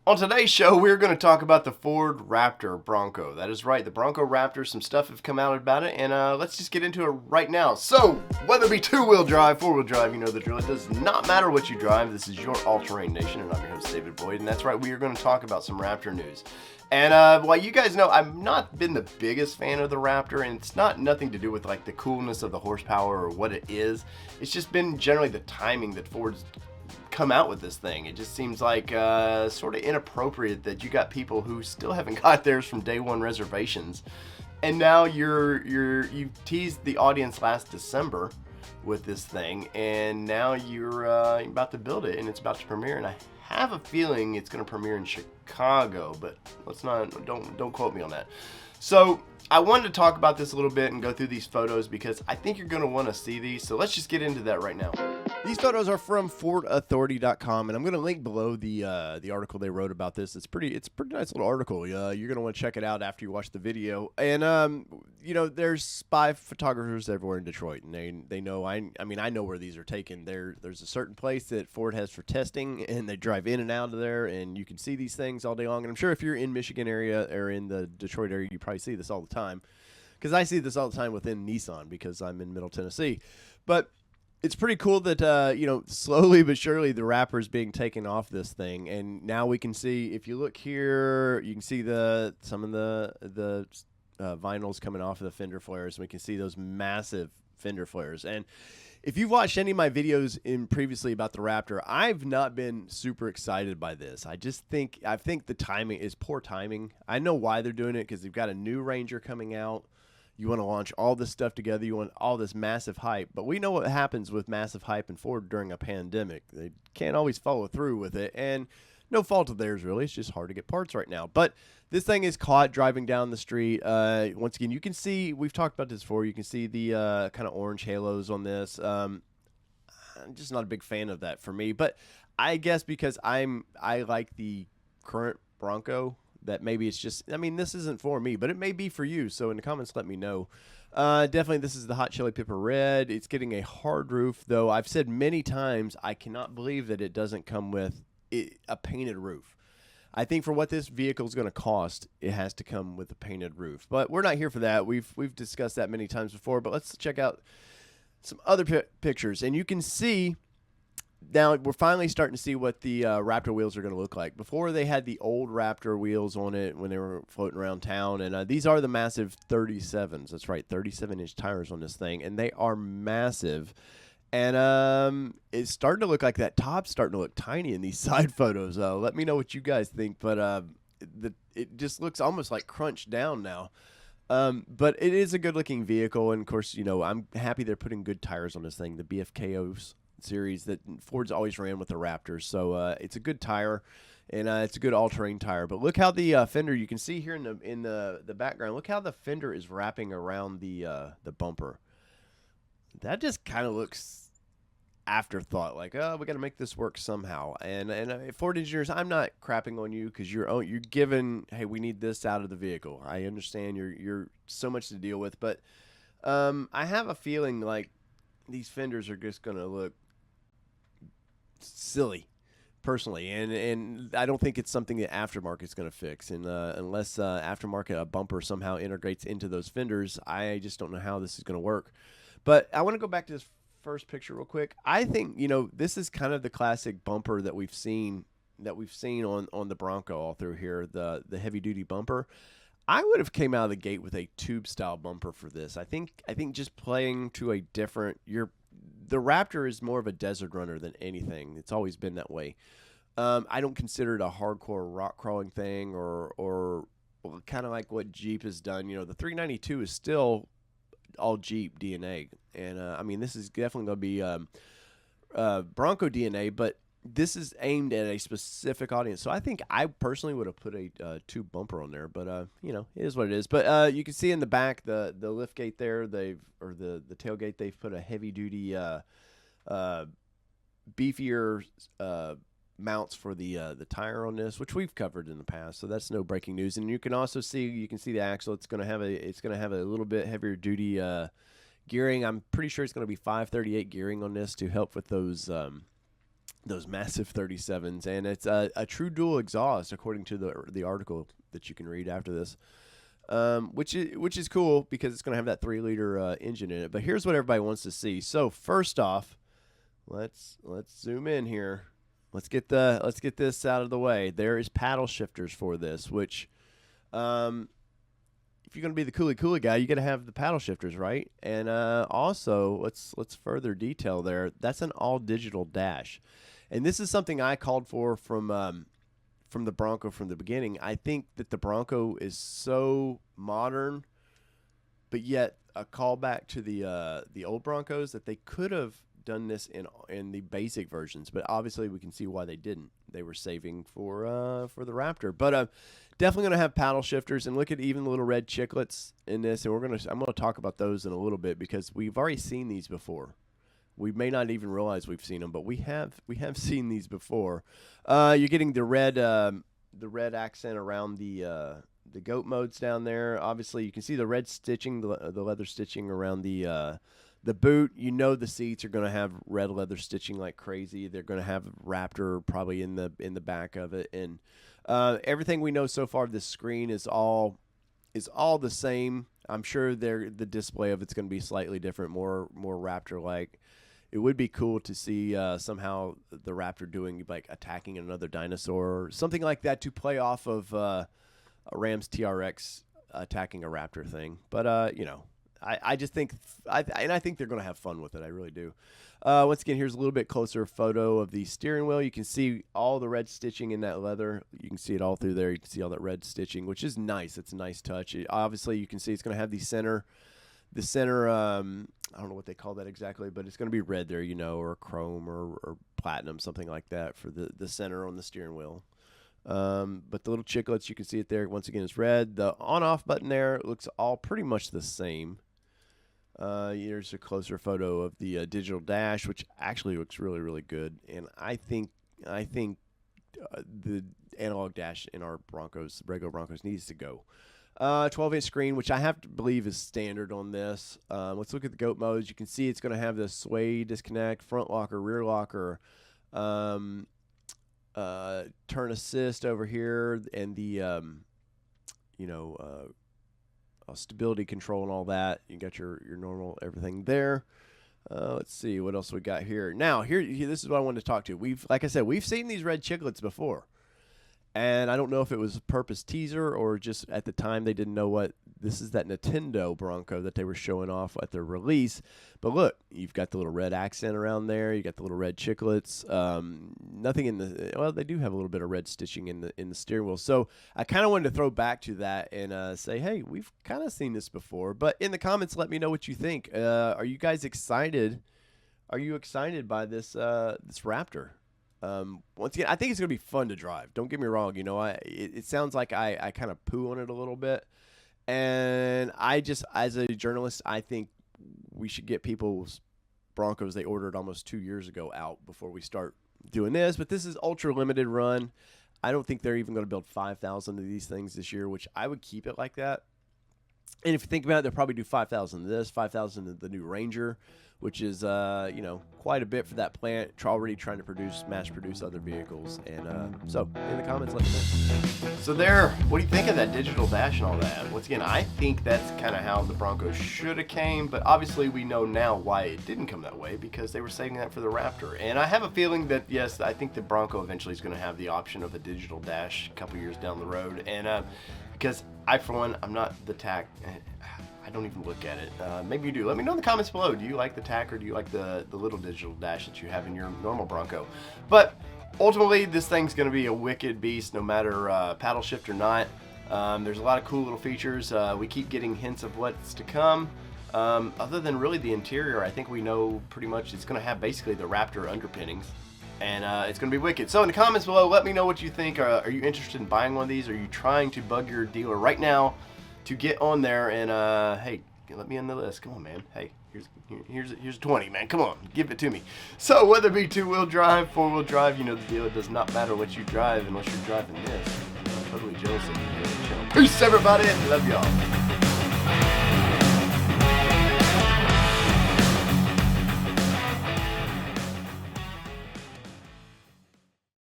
On today's show, we're going to talk about the Ford Raptor Bronco. That is right, the Bronco Raptor. Some stuff have come out about it, and let's just get into it right now. So, whether it be two-wheel drive, four-wheel drive, you know the drill. It does not matter what you drive. This is your all-terrain nation, and I'm your host, David Boyd. And that's right, we are going to talk about some Raptor news. And well, you guys know I've not been the biggest fan of the Raptor, and it's not nothing to do with like the coolness of the horsepower or what it is. It's just been generally the timing that Ford's come out with this thing. It just seems like sort of inappropriate that you got people who still haven't got theirs from day one reservations, and now you teased the audience last December with this thing, and now you're about to build it and it's about to premiere. And I have a feeling it's going to premiere in Chicago, but don't quote me on that. So I wanted to talk about this a little bit and go through these photos because I think you're going to want to see these. So let's just get into that right now. These photos are from FordAuthority.com, and I'm going to link below the article they wrote about this. It's a pretty nice little article. You're going to want to check it out after you watch the video. And there's spy photographers everywhere in Detroit, and they know. I know where these are taken. There's a certain place that Ford has for testing, and they drive in and out of there, and you can see these things all day long. And I'm sure if you're in Michigan area or in the Detroit area, you probably see this all the time, because I see this all the time within Nissan because I'm in Middle Tennessee. But it's pretty cool that slowly but surely the wrapper is being taken off this thing, and now we can see. If you look here, you can see some of the vinyls coming off of the fender flares. We can see those massive fender flares. And if you've watched any of my videos previously about the Raptor, I've not been super excited by this. I think the timing is poor timing. I know why they're doing it, because they've got a new Ranger coming out. You want to launch all this stuff together. You want all this massive hype. But we know what happens with massive hype and Ford during a pandemic. They can't always follow through with it. And no fault of theirs, really. It's just hard to get parts right now. But this thing is caught driving down the street. Once again, you can see, we've talked about this before, you can see the kind of orange halos on this. I'm just not a big fan of that for me. But I guess because I like the current Bronco, that maybe it's just, this isn't for me, but it may be for you. So in the comments, let me know. Definitely, this is the Hot Chili Pepper Red. It's getting a hard roof, though. I've said many times, I cannot believe that it doesn't come with a painted roof. I think for what this vehicle is going to cost, it has to come with a painted roof. But we're not here for that. We've discussed that many times before. But let's check out some other pictures. And you can see now we're finally starting to see what the Raptor wheels are going to look like. Before, they had the old Raptor wheels on it when they were floating around town. And these are the massive 37s. That's right, 37-inch tires on this thing. And they are massive. And it's starting to look like that top's starting to look tiny in these side photos. Let me know what you guys think. But it just looks almost like crunched down now. But it is a good-looking vehicle. And, of course, I'm happy they're putting good tires on this thing, the BFKOs series that Ford's always ran with the Raptors. So it's a good tire, and it's a good all-terrain tire. But look how the fender, you can see here in the background, look how the fender is wrapping around the bumper. That just kind of looks afterthought, like, oh, we got to make this work somehow. And Ford engineers, I'm not crapping on you, because you're given, hey, we need this out of the vehicle. I understand you're so much to deal with, but I have a feeling like these fenders are just going to look silly, personally, and I don't think it's something that aftermarket's going to fix. And unless aftermarket a bumper somehow integrates into those fenders, I just don't know how this is going to work. But I want to go back to this first picture real quick. I think this is kind of the classic bumper that we've seen on the Bronco all through here, the heavy duty bumper. I would have came out of the gate with a tube style bumper for this. I think just playing to a different, the Raptor is more of a desert runner than anything. It's always been that way. I don't consider it a hardcore rock crawling thing or kind of like what Jeep has done. The 392 is still all Jeep DNA, and this is definitely going to be Bronco DNA, but this is aimed at a specific audience. So I think I personally would have put a tube bumper on there, but it is what it is. But you can see in the back the lift gate there, the tailgate, they've put a heavy duty beefier mounts for the tire on this, which we've covered in the past, so that's no breaking news. And you can see the axle. It's going to have a little bit heavier duty gearing. I'm pretty sure it's going to be 538 gearing on this to help with those those massive 37s, and it's a true dual exhaust according to the article that you can read after this, which is cool because it's going to have that 3-liter engine in it. But here's what everybody wants to see. So first off, let's zoom in here. Let's get this out of the way. There is paddle shifters for this, which if you're going to be the coolie guy, you got to have the paddle shifters, right? And also, let's further detail there. That's an all digital dash, and this is something I called for from the Bronco from the beginning. I think that the Bronco is so modern, but yet a callback to the old Broncos that they could have done this in the basic versions, but obviously we can see why they didn't. They were saving for the Raptor, but definitely gonna have paddle shifters. And look at even the little red chiclets in this, and I'm gonna talk about those in a little bit because we've already seen these before. We may not even realize we've seen them, but we have seen these before. You're getting the red accent around the goat modes down there. Obviously, you can see the red stitching, the leather stitching around the boot. You know the seats are going to have red leather stitching like crazy. They're going to have Raptor probably in the back of it, and everything we know so far of this screen is all the same. I'm sure the display of it's going to be slightly different, more Raptor like. It would be cool to see somehow the Raptor doing like attacking another dinosaur or something like that to play off of a Ram's TRX attacking a Raptor thing. But I just think I think they're going to have fun with it. I really do. Once again, here's a little bit closer photo of the steering wheel. You can see all the red stitching in that leather. You can see it all through there. You can see all that red stitching, which is nice. It's a nice touch. Obviously, you can see it's going to have the center. I don't know what they call that exactly, but it's going to be red there, or chrome or platinum, something like that for the center on the steering wheel. But the little chiclets, you can see it there. Once again, it's red. The on-off button there looks all pretty much the same. Here's a closer photo of the digital dash, which actually looks really, really good. And I think the analog dash in our Broncos, regular Broncos, needs to go. 12-inch screen, which I have to believe is standard on this. Let's look at the goat modes. You can see it's going to have the sway disconnect, front locker, rear locker, turn assist over here, and the stability control and all that. You got your normal everything there. Let's see what else we got here. Now here, this is what I wanted to talk to. Like I said, we've seen these red chiclets before. And I don't know if it was a purpose teaser or just at the time they didn't know what this is, that Nintendo Bronco that they were showing off at their release. But look, you've got the little red accent around there. You got the little red chiclets. Nothing in they do have a little bit of red stitching in the steering wheel. So I kind of wanted to throw back to that and say, hey, we've kind of seen this before. But in the comments, let me know what you think. Are you guys excited? Are you excited by this Raptor? Once again, I think it's going to be fun to drive. Don't get me wrong. It sounds like I kind of poo on it a little bit. And I just, as a journalist, I think we should get people's Broncos they ordered almost 2 years ago out before we start doing this. But this is ultra limited run. I don't think they're even going to build 5,000 of these things this year, which I would keep it like that. And if you think about it, they'll probably do 5,000 of this, 5,000 of the new Ranger, which is, quite a bit for that plant. Already trying to mass produce other vehicles. And so, in the comments, let me know. So there, what do you think of that digital dash and all that? Once again, I think that's kind of how the Broncos should have came, but obviously we know now why it didn't come that way, because they were saving that for the Raptor. And I have a feeling that, yes, I think the Bronco eventually is going to have the option of a digital dash a couple years down the road. And because I, for one, I'm not the tack. I don't even look at it. Maybe you do. Let me know in the comments below. Do you like the tack or do you like the little digital dash that you have in your normal Bronco? But ultimately, this thing's going to be a wicked beast no matter paddle shift or not. There's a lot of cool little features. We keep getting hints of what's to come. Other than really the interior, I think we know pretty much it's going to have basically the Raptor underpinnings. And it's going to be wicked. So in the comments below, let me know what you think. Are you interested in buying one of these? Are you trying to bug your dealer right now to get on there? And hey, let me on the list. Come on, man. Hey, here's 20, man. Come on, give it to me. So whether it be 2-wheel drive, 4-wheel drive, the deal. It does not matter what you drive unless you're driving this. I'm totally jealous of you. Peace, everybody. Love y'all.